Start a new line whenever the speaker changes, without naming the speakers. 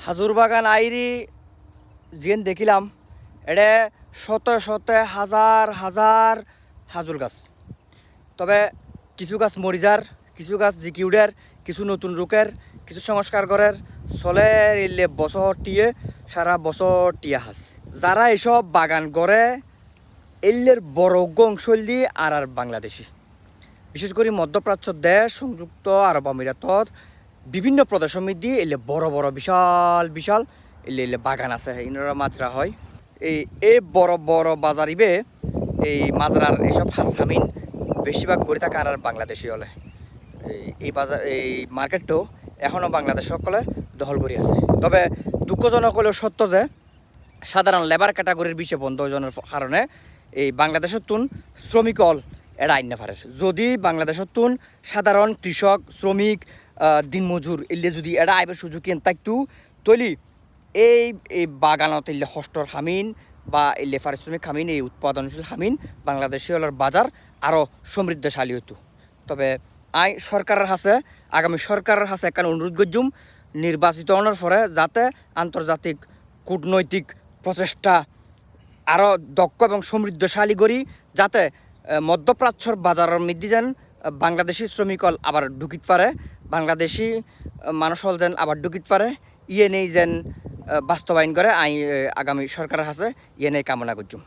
হাজুর বাগান আইরি যেন দেখিলাম এটা শত শত হাজার হাজার হাজুর গাছ। তবে কিছু গাছ মরিজার, কিছু গাছ জিকিউডের, কিছু নতুন রুকের, কিছু সংস্কার করার চলের এলে বছর টিয়ে সারা বছর টিয়া হাস। যারা এসব বাগান করে এলের বড় অংশলি আর বাংলাদেশি, বিশেষ করে মধ্যপ্রাচ্য দেশ, সংযুক্ত আরব আমিরাতর বিভিন্ন প্রদেশের মধ্যে এলে বড় বড় বিশাল বিশাল এলে বাগান আছে, ইনারা মাজরা হয়। এই বড় বড় বাজারিবে এই মাজরার এইসব হাসামিন বেশিরভাগ করে থাকে আর বাংলাদেশি হলে। এই বাজার এই মার্কেটটাও এখনও বাংলাদেশ সকলে দখল করে আছে। তবে দুঃখজনক হলেও সত্য যে সাধারণ লেবার ক্যাটাগরির বিষয়ে বন্ধজনের কারণে এই বাংলাদেশের তুন শ্রমিক অল এরা আইন না পারে। যদি বাংলাদেশের তুন সাধারণ কৃষক, শ্রমিক, দিনমজুর এলে যদি এরা আইবের সুযোগ কেন তাইতো তৈলি এই বাগানত এলে হস্টর হামিন বা এলে পারিশ্রমিক হামিন, এই উৎপাদনশীল হামিন বাংলাদেশি হলার বাজার আরও সমৃদ্ধশালী হতো। তবে সরকারের হাসে আগামী সরকারের হাসে একটা অনুরোধ করছুম নির্বাচিত হওয়ার পরে যাতে আন্তর্জাতিক কূটনৈতিক প্রচেষ্টা আরও দক্ষ এবং সমৃদ্ধশালী করি, যাতে মধ্যপ্রাচ্যর বাজারের মধ্যে যেন বাংলাদেশি শ্রমিক আবার ঢুকিত পারে, বাংলাদেশি মানুষ হল যেন আবার ঢুকিত পারে। ইয়ে নেই যেন বাস্তবায়ন করে আগামী সরকারের হাসে ইয়ে নেই কামনা করছুম।